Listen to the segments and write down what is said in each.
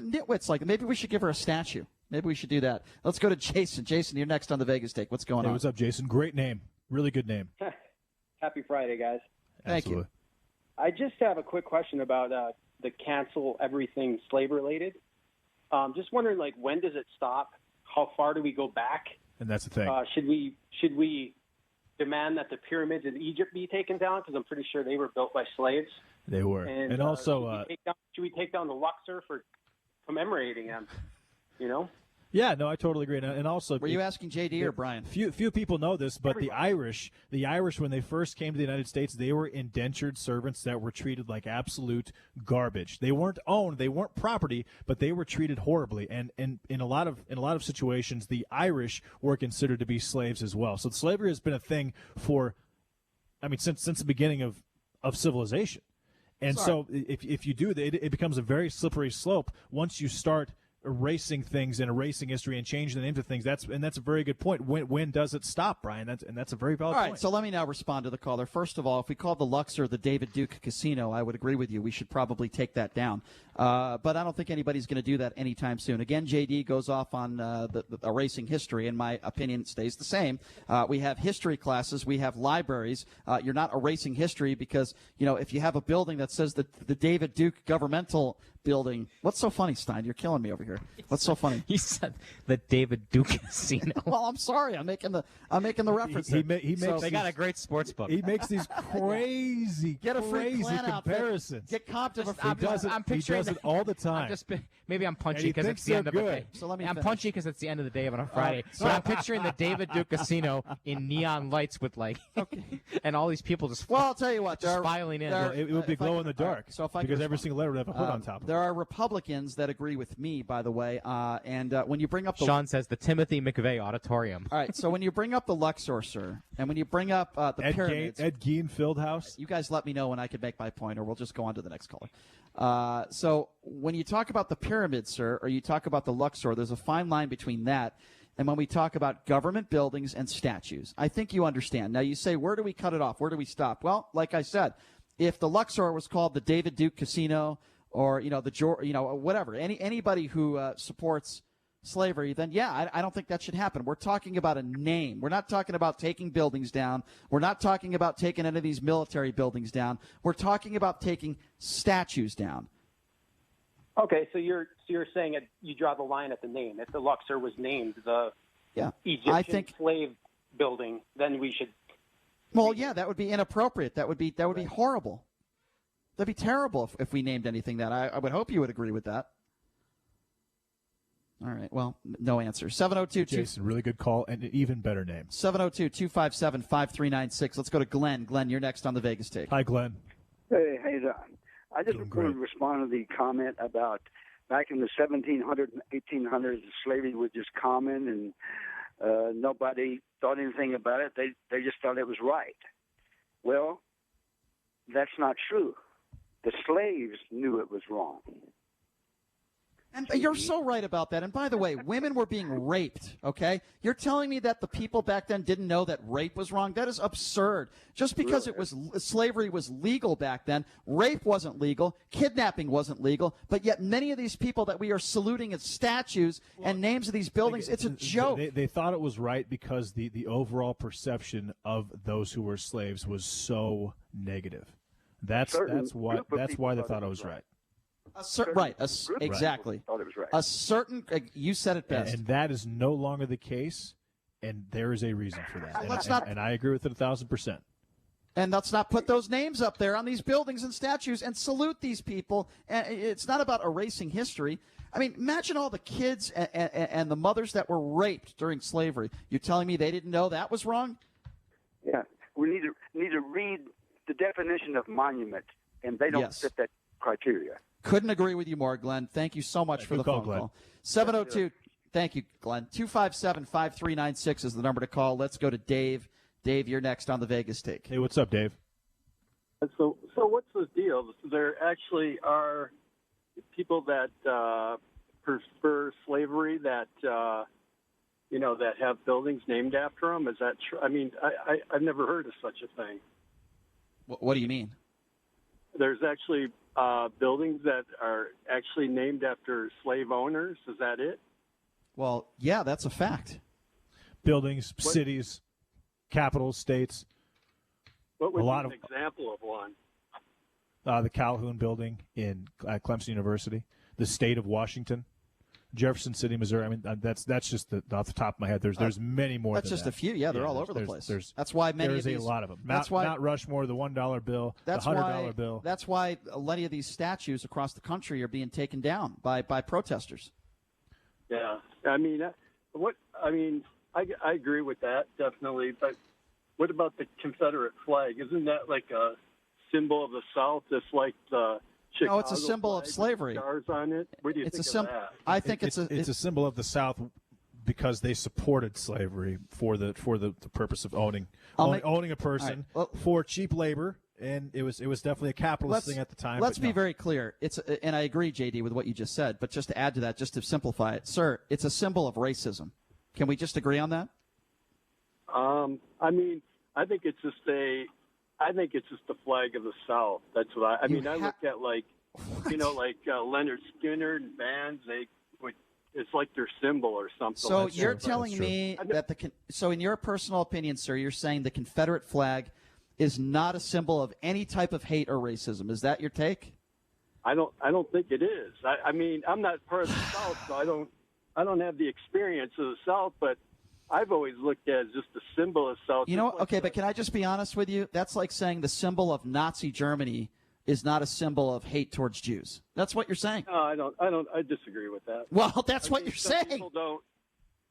nitwits like maybe we should give her a statue. Maybe we should do that. Let's go to Jason. Jason, you're next on the Vegas Take. What's going on? What's up, Jason? Great name. Really good name. Happy Friday, guys. Thank you. I just have a quick question about the cancel everything slave related. Just wondering, like, when does it stop? How far do we go back? And that's the thing. Should we demand that the pyramids in Egypt be taken down? Because I'm pretty sure they were built by slaves. They were. And also, should we take down the Luxor for commemorating them? You know? Yeah, no, I totally agree. And also, were you asking JD or Brian? Few people know this, but the Irish, when they first came to the United States, they were indentured servants that were treated like absolute garbage. They weren't owned, they weren't property, but they were treated horribly. And in a lot of situations, the Irish were considered to be slaves as well. So slavery has been a thing since the beginning of civilization. And so if you do that, it becomes a very slippery slope once you start erasing things and erasing history and changing the names of things. That's a very good point. When does it stop, Brian? That's a very valid point. All right, so let me now respond to the caller. First of all, if we called the Luxor the David Duke Casino, I would agree with you. We should probably take that down. But I don't think anybody's going to do that anytime soon. Again, JD goes off on the erasing history, and my opinion stays the same. We have history classes. We have libraries. You're not erasing history because, if you have a building that says the David Duke governmental building. What's so funny, Stein? You're killing me over here. What's so funny? He said the David Duke Casino. Well, I'm sorry. I'm making the reference. He makes they got a great sports book. He makes these crazy comparisons. Get Compton. He does it all the time. Maybe I'm punchy because it's the end of the day. So I'm punchy because it's the end of the day on a Friday. So I'm picturing the David Duke Casino in neon lights with and all these people just. Well, I'll tell you what. Filing in. It would be glow in the dark. So because every single letter would have a hood on top of it. There are Republicans that agree with me, by the way. And when you bring up Sean says the Timothy McVeigh Auditorium. All right. So when you bring up the Luxor, sir, and when you bring up the pyramids, Ed Gein Fieldhouse. You guys let me know when I could make my point, or we'll just go on to the next caller. So when you talk about the pyramids, sir, or you talk about the Luxor, there's a fine line between that and when we talk about government buildings and statues. I think you understand. Now you say, where do we cut it off? Where do we stop? Well, like I said, if the Luxor was called the David Duke Casino or, whatever, anybody who supports slavery, then I don't think that should happen. We're talking about a name. We're not talking about taking buildings down. We're not talking about taking any of these military buildings down. We're talking about taking statues down. Okay, so you're saying you draw the line at the name. If the Luxor was named the Egyptian slave building, then we should. Well, yeah, that would be inappropriate. That would be horrible. That'd be terrible if we named anything that. I would hope you would agree with that. All right. Well, no answer. 702 Jason, really good call and an even better name. 702-257-5396. Let's go to Glenn. Glenn, you're next on the Vegas Take. Hi, Glenn. Hey, how you doing? I just want to respond to the comment about back in the 1700s and 1800s, slavery was just common and nobody thought anything about it. They just thought it was right. Well, that's not true. The slaves knew it was wrong. And you're so right about that. And by the way, women were being raped, okay? You're telling me that the people back then didn't know that rape was wrong? That is absurd. Just because slavery was legal back then, rape wasn't legal, kidnapping wasn't legal, but yet many of these people that we are saluting as statues and names of these buildings, it's a joke. They thought it was right because the overall perception of those who were slaves was so negative. That's why they thought it was right. Exactly. Thought it was right. A certain, you said it best. And that is no longer the case, and there is a reason for that. And I agree with it 1,000%. And let's not put those names up there on these buildings and statues and salute these people. And it's not about erasing history. I mean, imagine all the kids and the mothers that were raped during slavery. You're telling me they didn't know that was wrong? Yeah. We need to read the definition of monument, and they don't fit that criteria. Couldn't agree with you more, Glenn. Thank you so much for the phone call. 702, thank you, Glenn. 257-5396 is the number to call. Let's go to Dave. Dave, you're next on the Vegas Take. Hey, what's up, Dave? So what's the deal? There actually are people that prefer slavery that that have buildings named after them. Is that true? I mean, I've never heard of such a thing. What do you mean? There's actually buildings that are actually named after slave owners? Is that it? Well, yeah, that's a fact. Buildings, cities, capitals, states. What would be an example of one? The Calhoun Building at Clemson University, the state of Washington, Jefferson City, Missouri. I mean, that's just off the top of my head. There's many more. That's just a few. Yeah, they're all over the place. That's why many of these. There's a lot of them. That's why Mount Rushmore, the $1 bill, the $100 bill. That's why many of these statues across the country are being taken down by protesters. Yeah, I mean, I agree with that definitely. But what about the Confederate flag? Isn't that like a symbol of the South? Just like the Chicago it's a symbol of slavery. Stars on it. What do you think of that? I think it's a symbol of the South because they supported slavery for the purpose of owning a person for cheap labor, and it was definitely a capitalist thing at the time. Let's be very clear. And I agree, JD, with what you just said. But just to add to that, just to simplify it, sir, it's a symbol of racism. Can we just agree on that? I mean, I think it's just the flag of the South. That's what I mean. I look at like Leonard Skinner and bands. It's like their symbol or something. So you're telling me that so in your personal opinion, sir, you're saying the Confederate flag is not a symbol of any type of hate or racism. Is that your take? I don't think it is. I mean, I'm not part of the South, so I don't have the experience of the South, but I've always looked at it as just a symbol of South. You know, okay, but can I just be honest with you? That's like saying the symbol of Nazi Germany is not a symbol of hate towards Jews. That's what you're saying. No, I don't. I disagree with that. Well, that's what you're saying. People don't.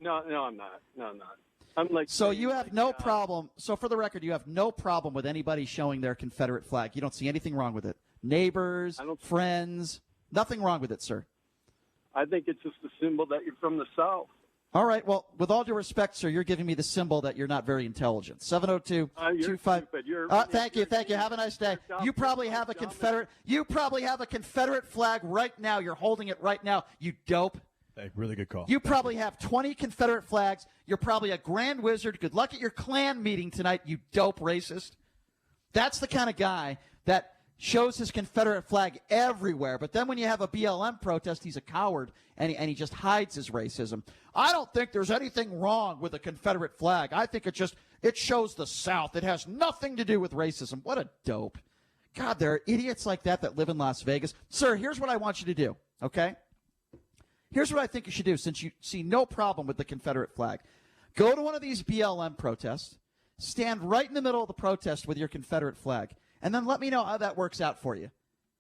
No, I'm not. No, I'm not. I'm like. So you have no problem. So for the record, you have no problem with anybody showing their Confederate flag. You don't see anything wrong with it. Neighbors, friends, nothing wrong with it, sir. I think it's just a symbol that you're from the South. All right. Well, with all due respect, sir, you're giving me the symbol that you're not very intelligent. 702-25. Thank you. Have a nice day. You probably have a Confederate. You probably have a Confederate flag right now. You're holding it right now. You dope. Hey, really good call. You probably have 20 Confederate flags. You're probably a grand wizard. Good luck at your Klan meeting tonight, you dope racist. That's the kind of guy that shows his Confederate flag everywhere. But then when you have a BLM protest, he's a coward, and he just hides his racism. I don't think there's anything wrong with a Confederate flag. I think it shows the South. It has nothing to do with racism. What a dope. God, there are idiots like that live in Las Vegas. Sir, here's what I want you to do, okay? Here's what I think you should do, since you see no problem with the Confederate flag. Go to one of these BLM protests, stand right in the middle of the protest with your Confederate flag, and then let me know how that works out for you.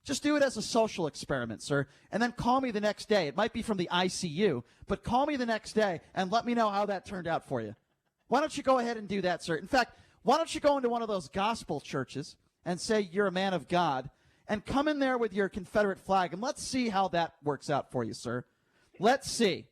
Just do it as a social experiment, sir, and then call me the next day. It might be from the ICU, but call me the next day and let me know how that turned out for you. Why don't you go ahead and do that, sir? In fact, why don't you go into one of those gospel churches and say you're a man of God and come in there with your Confederate flag, and let's see how that works out for you, sir. Let's see.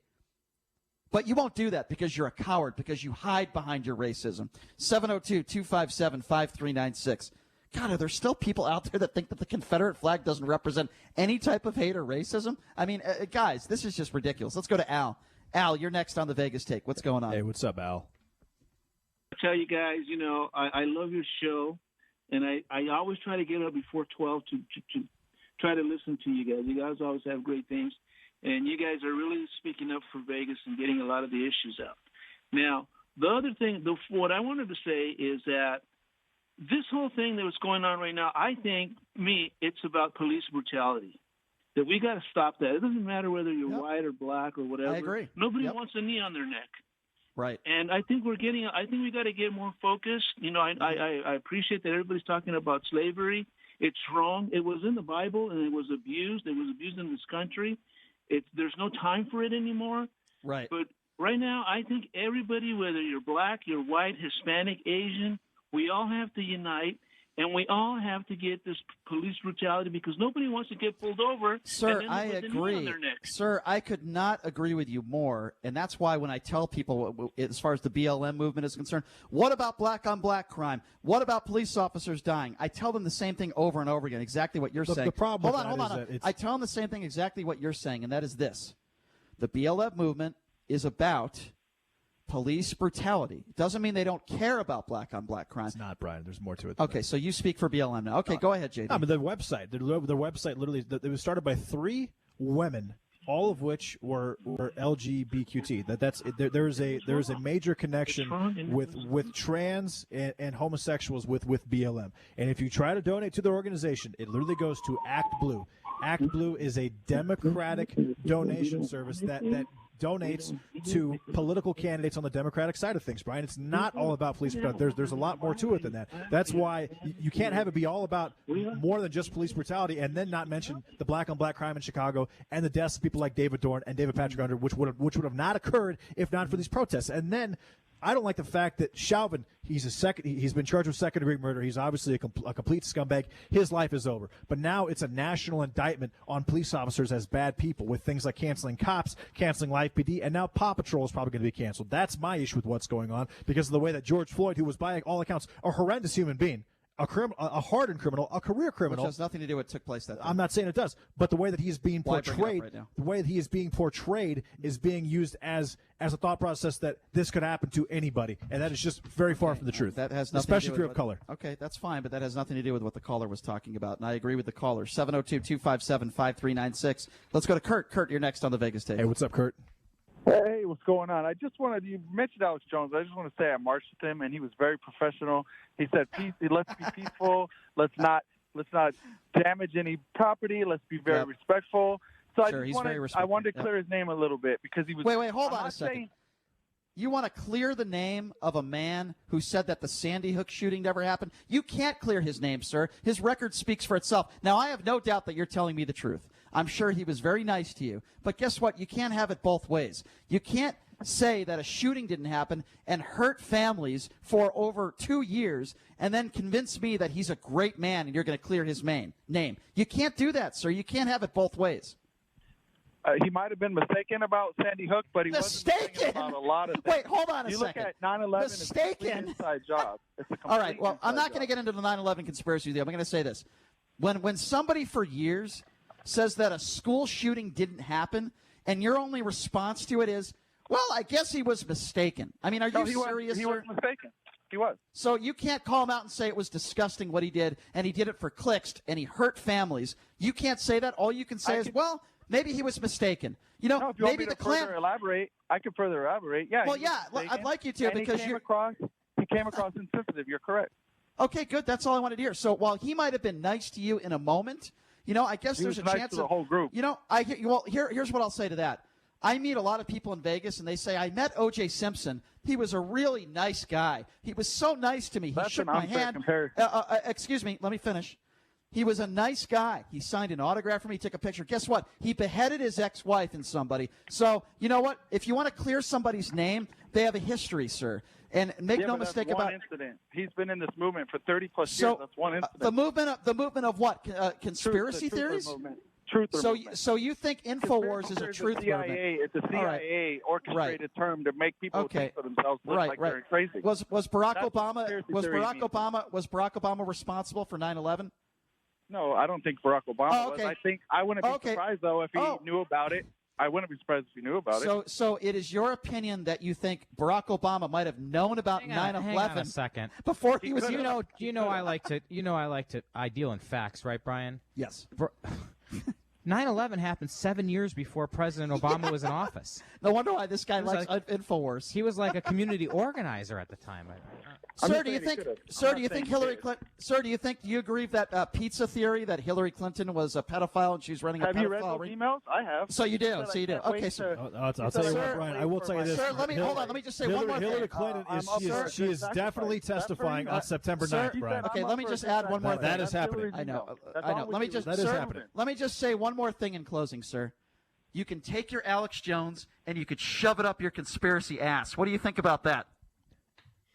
But you won't do that because you're a coward, because you hide behind your racism. 702-257-5396. God, are there still people out there that think that the Confederate flag doesn't represent any type of hate or racism? I mean, guys, this is just ridiculous. Let's go to Al. Al, you're next on the Vegas Take. What's going on? Hey, what's up, Al? I tell you guys, I love your show, and I always try to get up before 12 to try to listen to you guys. You guys always have great things, and you guys are really speaking up for Vegas and getting a lot of the issues out. Now, the other thing, what I wanted to say is that this whole thing that was going on right now, I think, it's about police brutality. That we got to stop that. It doesn't matter whether you're white or black or whatever. I agree. Nobody wants a knee on their neck. Right. And I think we got to get more focused. I appreciate that everybody's talking about slavery. It's wrong. It was in the Bible, and it was abused. It was abused in this country. There's no time for it anymore. Right. But right now, I think everybody, whether you're black, you're white, Hispanic, Asian, we all have to unite, and we all have to get this police brutality because nobody wants to get pulled over. Sir, I agree. Sir, I could not agree with you more, and that's why when I tell people, as far as the BLM movement is concerned, what about black-on-black crime? What about police officers dying? I tell them the same thing over and over again, exactly what you're saying. The problem Hold on. I tell them the same thing, exactly what you're saying, and that is this. The BLM movement is about police brutality. It doesn't mean they don't care about black-on-black crime. It's not, Brian. There's more to it. Okay, so you speak for BLM now. Okay, go ahead, JD. No, but the website literally, it was started by 3 women, all of which were LGBTQT. There's a major connection with trans and homosexuals with BLM. And if you try to donate to their organization, it literally goes to Act Blue. Act Blue is a democratic donation service that donates to political candidates on the Democratic side of things, Brian. It's not all about police brutality. There's a lot more to it than that. That's why you can't have it be all about more than just police brutality and then not mention the black-on-black crime in Chicago and the deaths of people like David Dorn and David Patrick Under, which would have not occurred if not for these protests. And then I don't like the fact that Chauvin, he's been charged with second-degree murder. He's obviously a complete scumbag. His life is over. But now it's a national indictment on police officers as bad people with things like canceling cops, canceling Live PD, and now Paw Patrol is probably going to be canceled. That's my issue with what's going on because of the way that George Floyd, who was by all accounts a horrendous human being, a hardened criminal, a career criminal. Which has nothing to do with what took place that day. I'm not saying it does, but the way that he is being portrayed, right now? the way that he is being portrayed is being used as a thought process that this could happen to anybody, and that is just very far from the truth. That has nothing especially to do if you're with of color. Okay, that's fine, but that has nothing to do with what the caller was talking about, and I agree with the caller. 702-257-5396. Let's go to Kurt. Kurt, you're next on the Vegas tape. Hey, what's up, Kurt? Hey, what's going on? You mentioned Alex Jones. I just want to say I marched with him, and he was very professional. He said, let's be peaceful. Let's not damage any property. Let's be very respectful. So sure, I wanted to clear his name a little bit because he was. Wait, hold on a second. You want to clear the name of a man who said that the Sandy Hook shooting never happened? You can't clear his name, sir. His record speaks for itself. Now, I have no doubt that you're telling me the truth. I'm sure he was very nice to you. But guess what? You can't have it both ways. You can't say that a shooting didn't happen and hurt families for over 2 years and then convince me that he's a great man and you're going to clear his name. You can't do that, sir. You can't have it both ways. He might have been mistaken about Sandy Hook, but he wasn't mistaken about a lot of things. Wait, hold on a second. You look at 9/11, it's a complete inside job. It's a complete All right, well, I'm not going to job. get into the 9/11 conspiracy with you. I'm going to say this. When somebody for years says that a school shooting didn't happen and your only response to it is, well, I guess he was mistaken. I mean, are you serious, He sir? was mistaken. He was. So you can't call him out and say it was disgusting what he did and he did it for clicks and he hurt families. You can't say that. All you can say is, well, maybe he was mistaken. You know, if you maybe want me the to Klan. further elaborate, I can further elaborate. Yeah. Well, he was yeah, mistaken, I'd like you to and because he came across insensitive. You're correct. Okay, good. That's all I wanted to hear. So while he might have been nice to you in a moment, you know, I guess there's a nice chance to the whole group. You know, here's what I'll say to that. I meet a lot of people in Vegas, and they say, I met O.J. Simpson. He was a really nice guy. He was so nice to me. He shook my hand. Excuse me. Let me finish. He was a nice guy. He signed an autograph for me. He took a picture. Guess what? He beheaded his ex-wife and somebody. So, you know what? If you want to clear somebody's name, they have a history, sir. And make no mistake about it. Incident. He's been in this movement for 30-plus years. That's one incident. The movement of what? Conspiracy theories? So you think InfoWars is a truth movement? It's a CIA orchestrated term to make people think for themselves look like they're crazy. Was Barack Obama responsible for 9/11? No, I don't think Barack Obama was. I wouldn't be surprised though if he knew about it. I wouldn't be surprised if he knew about it. So it is your opinion that you think Barack Obama might have known about 9/11 Hang on a second. before he was. I deal in facts, right, Brian? Yes. 9/11 happened 7 years before President Obama was in office. No wonder why this guy likes InfoWars. He was like a community organizer at the time. Sir, do you think do you agree with that pizza theory that Hillary Clinton was a pedophile and she's running a pedophile? Have you read those emails? I have. So you do. Okay, sir. I'll tell you what, Brian. I will tell you this. Sir, hold on. Let me just say one more thing. Hillary Clinton is definitely testifying on September 9th, Brian. Okay, let me just add one more thing. That is happening. I know. Let me just. That is happening. Let me just say one more thing in closing, sir. You can take your Alex Jones and you could shove it up your conspiracy ass. What do you think about that?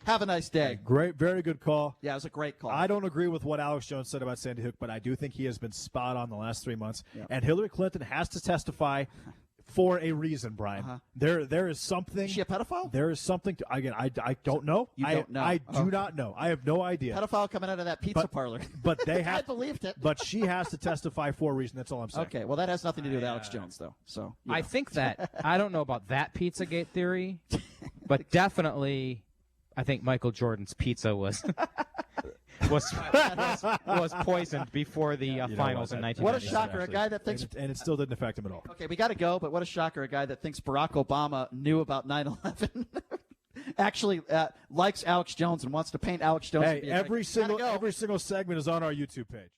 Have a nice day. Great, very good call. Yeah, it was a great call. I don't agree with what Alex Jones said about Sandy Hook, but I do think he has been spot on the last 3 months. Yeah. And Hillary Clinton has to testify for a reason, Brian. There is something. Is she a pedophile? There is something. I don't know. You don't know. I do not know. I have no idea. Pedophile coming out of that pizza parlor. But they have. I believed it. But she has to testify for a reason. That's all I'm saying. Okay. Well, that has nothing to do with Alex Jones, though. So I think that I don't know about that Pizzagate theory, But definitely, I think Michael Jordan's pizza was was poisoned before the finals in 1997. What a shocker! A guy that thinks and it still didn't affect him at all. Okay, we got to go. But what a shocker! A guy that thinks Barack Obama knew about 9/11 actually likes Alex Jones and wants to paint Alex Jones. Hey, every single segment is on our YouTube page.